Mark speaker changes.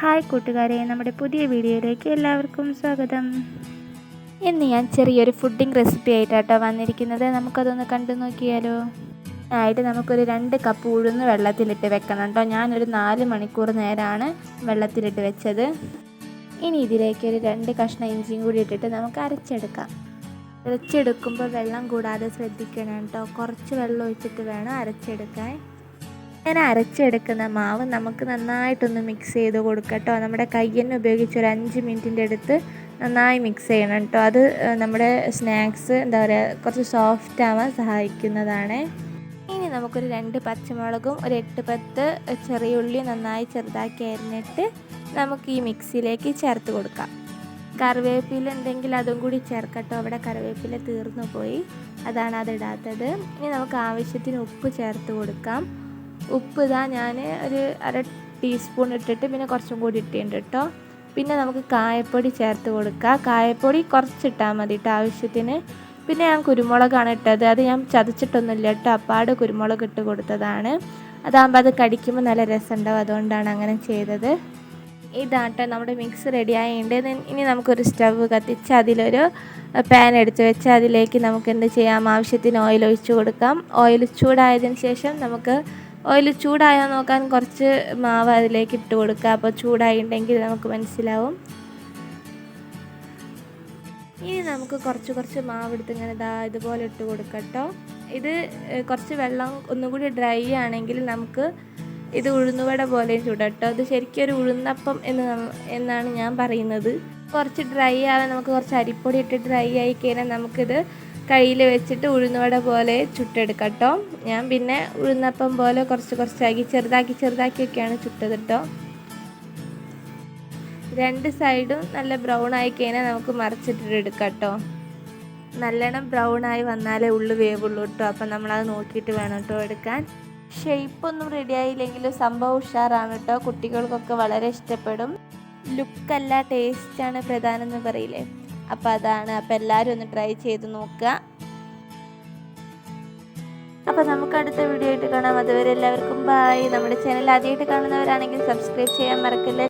Speaker 1: Hi കൂട്ടുകാരെ, നമ്മുടെ പുതിയ വീഡിയോയിലേക്ക് എല്ലാവർക്കും സ്വാഗതം. ഇന്ന് ഞാൻ ചെറിയൊരു ഫുഡിംഗ് റെസിപ്പി ആയിട്ടാട്ടോ വന്നിരിക്കുന്നത്. നമുക്കതൊന്ന് കണ്ടു നോക്കിയാലോ. ആയിട്ട് നമുക്കൊരു 2 കപ്പ് ഉഴുന്ന് വെള്ളത്തിലിട്ട് വെക്കണം കേട്ടോ. ഞാനൊരു 4 മണിക്കൂർ നേരമാണ് വെള്ളത്തിലിട്ട് വെച്ചത്. ഇനി ഇതിലേക്ക് ഒരു 2 കഷ്ണം ഇഞ്ചിയും കൂടി ഇട്ടിട്ട് നമുക്ക് അരച്ചെടുക്കാം. അരച്ചെടുക്കുമ്പോൾ വെള്ളം കൂടാതെ ശ്രദ്ധിക്കണം കേട്ടോ. കുറച്ച് വെള്ളം ഒഴിച്ചിട്ട് വേണം അരച്ചെടുക്കാൻ. ഇങ്ങനെ അരച്ചെടുക്കുന്ന മാവ് നമുക്ക് നന്നായിട്ടൊന്ന് മിക്സ് ചെയ്ത് കൊടുക്കട്ടോ. നമ്മുടെ കയ്യന്നെ ഉപയോഗിച്ച് ഒരു 5 മിനിറ്റിൻ്റെ അടുത്ത് നന്നായി മിക്സ് ചെയ്യണം കേട്ടോ. അത് നമ്മുടെ സ്നാക്സ് കുറച്ച് സോഫ്റ്റ് ആവാൻ സഹായിക്കുന്നതാണ്. ഇനി നമുക്കൊരു 2 പച്ചമുളകും ഒരു 8-10 ചെറിയ ഉള്ളി നന്നായി ചെറുതാക്കി അരിഞ്ഞിട്ട് നമുക്ക് ഈ മിക്സിയിലേക്ക് ചേർത്ത് കൊടുക്കാം. കറിവേപ്പില ഉണ്ടെങ്കിൽ അതും കൂടി ചേർക്കട്ടോ. അവിടെ കറിവേപ്പില തീർന്നു പോയി, അതാണ് അതിടാത്തത്. ഇനി നമുക്ക് ആവശ്യത്തിന് ഉപ്പ് ചേർത്ത് കൊടുക്കാം. ഉപ്പ് ഞാൻ ഒരു 1/2 ടീസ്പൂൺ ഇട്ടിട്ട് പിന്നെ കുറച്ചും കൂടി ഇട്ടിട്ടുണ്ട് കേട്ടോ. പിന്നെ നമുക്ക് കായപ്പൊടി ചേർത്ത് കൊടുക്കുക. കായപ്പൊടി കുറച്ചിട്ടാൽ മതി കേട്ടോ ആവശ്യത്തിന്. പിന്നെ ഞാൻ കുരുമുളകാണ് ഇട്ടത്. അത് ഞാൻ ചതച്ചിട്ടൊന്നുമില്ല കേട്ടോ, അപ്പാട് കുരുമുളക് ഇട്ട് കൊടുത്തതാണ്. അതാകുമ്പോൾ അത് കടിക്കുമ്പോൾ നല്ല രസമുണ്ടാവും, അതുകൊണ്ടാണ് അങ്ങനെ ചെയ്തത്. ഇതാട്ടോ നമ്മുടെ മിക്സ് റെഡി ആയിട്ടുണ്ട്. ഇനി നമുക്കൊരു സ്റ്റവ് കത്തിച്ച് അതിലൊരു പാൻ എടുത്ത് വെച്ച് അതിലേക്ക് നമുക്ക് എന്ത് ചെയ്യാം, ആവശ്യത്തിന് ഓയിൽ ഒഴിച്ച് കൊടുക്കാം. ഓയിൽ ചൂടായതിന് ശേഷം നമുക്ക് ഓയിൽ ചൂടായോ നോക്കാൻ കുറച്ച് മാവ് അതിലേക്ക് ഇട്ട് കൊടുക്കുക. അപ്പോൾ ചൂടായിട്ടുണ്ടെങ്കിൽ നമുക്ക് മനസ്സിലാവും. ഇനി നമുക്ക് കുറച്ച് മാവ് എടുത്ത് ഇങ്ങനെ ഇതുപോലെ ഇട്ട് കൊടുക്കട്ടോ. ഇത് കുറച്ച് വെള്ളം ഒന്നുകൂടി ഡ്രൈ ആണെങ്കിൽ നമുക്ക് ഇത് ഉഴുന്നുവട പോലെയും ചൂടട്ടോ. ഇത് ശരിക്കും ഒരു ഉഴുന്നപ്പം എന്നാണ് ഞാൻ പറയുന്നത്. കുറച്ച് ഡ്രൈ ആവാൻ നമുക്ക് കുറച്ച് അരിപ്പൊടി ഇട്ട് ഡ്രൈ ആയി കഴിഞ്ഞാൽ നമുക്കിത് കയ്യിൽ വെച്ചിട്ട് ഉഴുന്നുവട പോലെ ചുട്ടെടുക്കട്ടോ. ഞാൻ പിന്നെ ഉഴുന്നപ്പം പോലെ കുറച്ചാക്കി ചെറുതാക്കിയൊക്കെയാണ് ചുട്ടത് കേട്ടോ. 2 സൈഡും നല്ല ബ്രൗൺ ആയി കഴിഞ്ഞാൽ നമുക്ക് മറിച്ചിട്ടിട്ട് എടുക്കട്ടോ. നല്ലോണം ബ്രൗൺ ആയി വന്നാലേ ഉള്ളു വേവുള്ളൂ കേട്ടോ. അപ്പം നമ്മളത് നോക്കിയിട്ട് വേണം കേട്ടോ എടുക്കാൻ. ഷേപ്പൊന്നും റെഡി ആയില്ലെങ്കിലും സംഭവം ഉഷാറാണ് കേട്ടോ. കുട്ടികൾക്കൊക്കെ വളരെ ഇഷ്ടപ്പെടും. ലുക്കല്ല, ടേസ്റ്റാണ് പ്രധാനം എന്ന് പറയില്ലേ, അപ്പോൾ അതാണ്. അപ്പോൾ എല്ലാവരും ഒന്ന് ട്രൈ ചെയ്ത് നോക്കുക. അപ്പോൾ നമുക്ക് അടുത്ത വീഡിയോ ആയിട്ട് കാണാം. അതുവരെ എല്ലാവർക്കും ബൈ. നമ്മുടെ ചാനൽ ആദ്യമായിട്ട് കാണുന്നവരാണെങ്കിൽ സബ്സ്ക്രൈബ് ചെയ്യാൻ മറക്കല്ലേ.